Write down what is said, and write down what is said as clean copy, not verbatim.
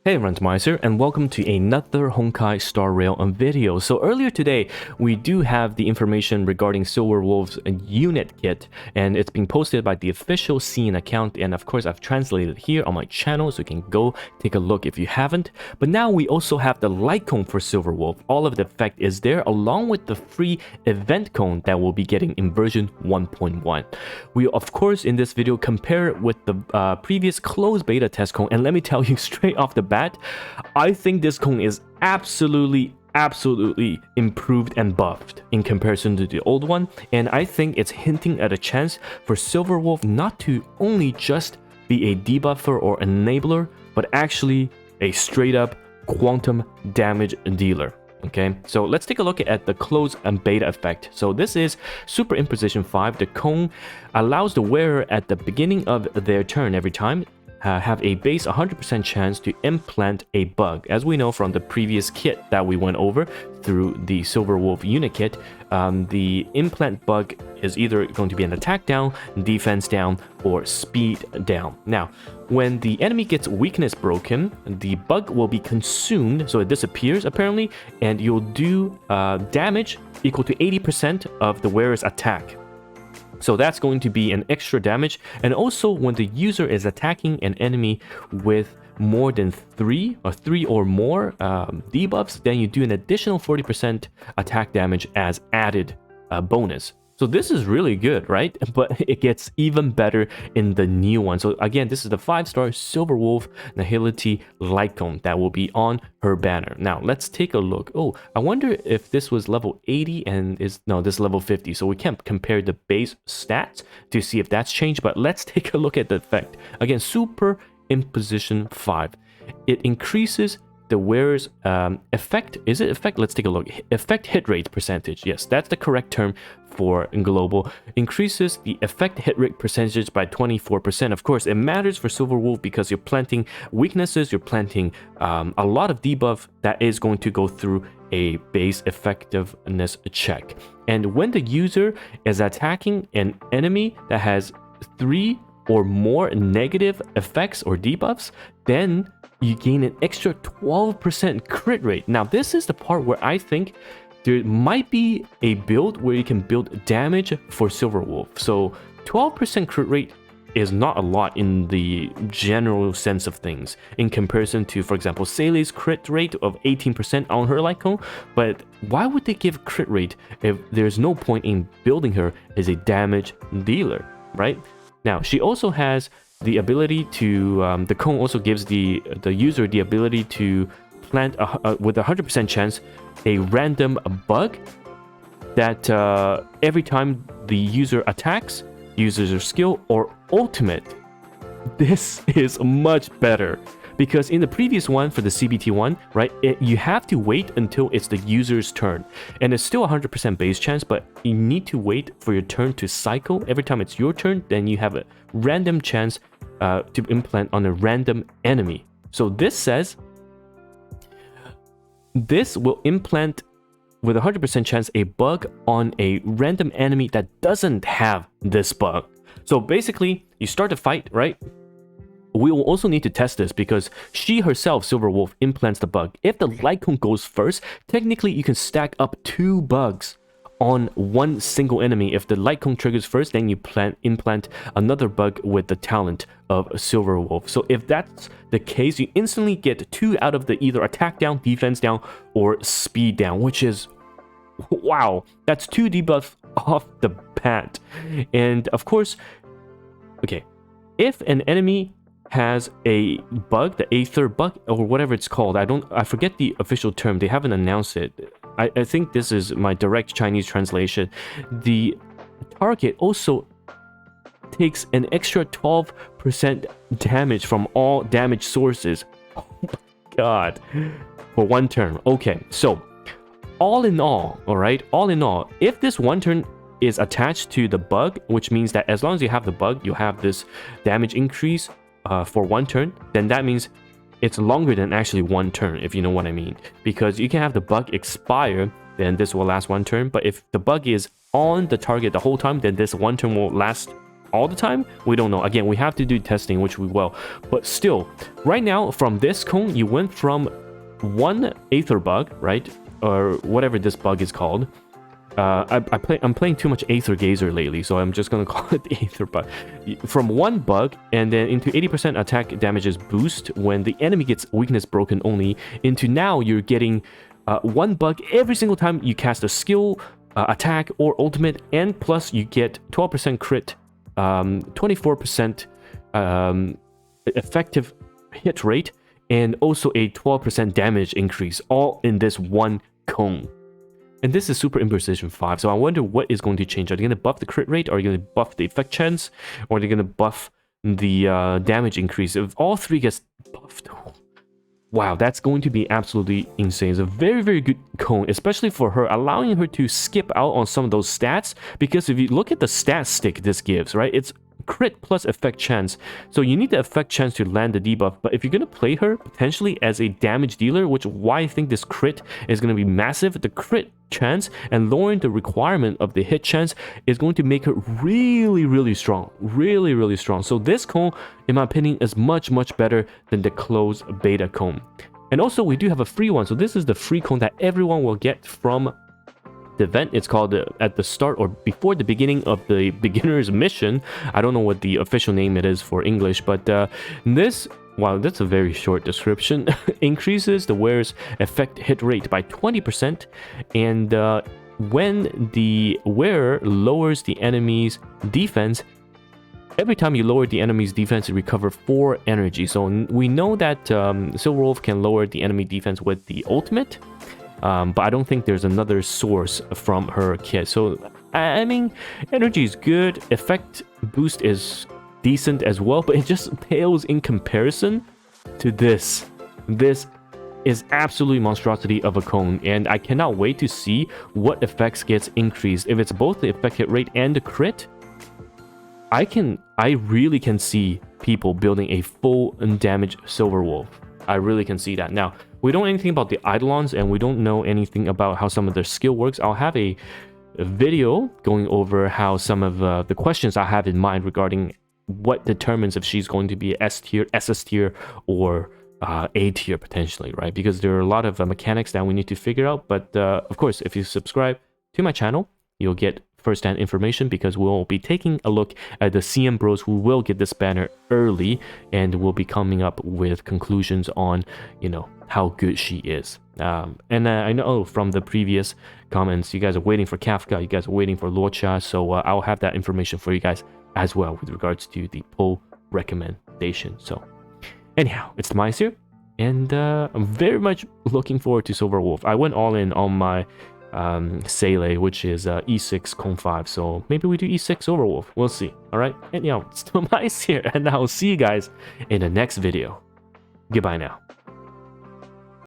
Hey everyone, Mice here, and welcome to another Honkai Star Rail video. So earlier today, we do have the information regarding Silverwolf's unit kit, and it's being posted by the official CN account, and of course I've translated here on my channel, so you can go take a look if you haven't. But now we also have the LightCone for Silverwolf. All of the effect is there, along with the free event cone that we'll be getting in version 1.1. We of course in this video compare it with the previous closed beta test cone, and let me tell you straight off the bat, I think this cone is absolutely improved and buffed in comparison to the old one, and I think it's hinting at a chance for Silverwolf not to only just be a debuffer or enabler, but actually a straight up quantum damage dealer. Okay, so let's take a look at the close and beta effect. So this is Super Imposition 5. The cone allows the wearer at the beginning of their turn every time have a base 100% chance to implant a bug. As we know from the previous kit that we went over through the Silverwolf unit kit, the implant bug is either going to be an attack down, defense down, or speed down. Now, when the enemy gets weakness broken, the bug will be consumed, so it disappears apparently, and you'll do damage equal to 80% of the wearer's attack. So that's going to be an extra damage. And also when the user is attacking an enemy with more than three or more debuffs, then you do an additional 40% attack damage as added bonus. So this is really good, right? But it gets even better in the new one. So again, this is the 5-star Silverwolf Nihility LightCone that will be on her banner. Now let's take a look. Oh, I wonder if this was level 80 and this is level 50. So we can't compare the base stats to see if that's changed, but let's take a look at the effect. Again, Super Imposition 5. It increases the wearer's effect. Is it effect? Let's take a look. Effect hit rate percentage. Yes, that's the correct term for global. Increases the effect hit rate percentage by 24%. Of course, it matters for Silverwolf because you're planting weaknesses, you're planting a lot of debuff that is going to go through a base effectiveness check. And when the user is attacking an enemy that has 3 or more negative effects or debuffs, then you gain an extra 12% crit rate. Now, this is the part where I think there might be a build where you can build damage for Silverwolf. So 12% crit rate is not a lot in the general sense of things in comparison to, for example, Sally's crit rate of 18% on her LightCone. But why would they give crit rate if there's no point in building her as a damage dealer, right? Now, she also has the ability to, the cone also gives the user the ability to plant with 100% chance a random bug that every time the user attacks, uses their skill or ultimate. This is much better because in the previous one for the CBT one, right, you have to wait until it's the user's turn, and it's still 100% base chance, but you need to wait for your turn to cycle. Every time it's your turn, then you have a random chance to implant on a random enemy. So this says this will implant with 100% chance a bug on a random enemy that doesn't have this bug. So basically, you start the fight, right? We will also need to test this because she herself, Silverwolf, implants the bug. If the LightCone goes first, technically you can stack up 2 bugs on one single enemy. If the LightCone triggers first, then you implant another bug with the talent of Silverwolf. So if that's the case, you instantly get 2 out of the either attack down, defense down, or speed down, which is, wow, that's 2 debuffs off the bat. And of course, okay, if an enemy has a bug, the Aether bug or whatever it's called, I forget the official term, they haven't announced it. I think this is my direct Chinese translation. The target also takes an extra 12% damage from all damage sources. Oh my god, for 1 turn. Okay, so all in all, if this 1 turn is attached to the bug, which means that as long as you have the bug, you have this damage increase for 1 turn, then that means it's longer than actually 1 turn, if you know what I mean. Because you can have the bug expire, then this will last 1 turn. But if the bug is on the target the whole time, then this 1 turn will last all the time? We don't know. Again, we have to do testing, which we will. But still, right now, from this cone, you went from one Aether bug, right? Or whatever this bug is called. I'm playing too much Aether Gazer lately, so I'm just gonna call it the Aether bug. From one bug, and then into 80% attack damages boost when the enemy gets weakness broken only, into now you're getting one bug every single time you cast a skill, attack, or ultimate, and plus you get 12% crit, 24% effective hit rate, and also a 12% damage increase, all in this one cone. And this is Super Imprecision 5, so I wonder what is going to change. Are they going to buff the crit rate? Are they going to buff the effect chance? Or are they going to buff the damage increase? If all three gets buffed, wow, that's going to be absolutely insane. It's a very, very good cone, especially for her, allowing her to skip out on some of those stats. Because if you look at the stat stick this gives, right, it's crit plus effect chance. So you need the effect chance to land the debuff. But if you're going to play her potentially as a damage dealer, which why I think this crit is going to be massive, the crit chance and lowering the requirement of the hit chance is going to make her really, really strong. Really, really strong. So this cone, in my opinion, is much, much better than the closed beta cone. And also, we do have a free one. So this is the free cone that everyone will get from the event. It's called at the start or before the beginning of the beginner's mission. I don't know what the official name it is for English, but this, wow, that's a very short description, increases the wearer's effect hit rate by 20%, and when the wearer lowers the enemy's defense, every time you lower the enemy's defense, you recover 4 energy. So we know that Silverwolf can lower the enemy defense with the ultimate, but I don't think there's another source from her kit. So, I mean, energy is good, effect boost is decent as well, but it just pales in comparison to this. This is absolutely monstrosity of a cone, and I cannot wait to see what effects gets increased. If it's both the effect hit rate and the crit, I really can see people building a full damage Silverwolf. I really can see that. Now, we don't know anything about the Eidolons, and we don't know anything about how some of their skill works. I'll have a video going over how some of the questions I have in mind regarding what determines if she's going to be S tier, SS tier, or A tier potentially, right? Because there are a lot of mechanics that we need to figure out. But of course, if you subscribe to my channel, you'll get first-hand information, because we'll be taking a look at the CM bros who will get this banner early, and we'll be coming up with conclusions on, you know, how good she is. And I know from the previous comments, you guys are waiting for Kafka, you guys are waiting for Luocha, so I'll have that information for you guys as well with regards to the pull recommendation. So anyhow, it's TimaeuSS here, and I'm very much looking forward to Silverwolf. I went all in on my Seele, which is E6 Con 5, so maybe we do E6 Silverwolf. We'll see. All right, and it's TimaeuSS here, and I'll see you guys in the next video. Goodbye now.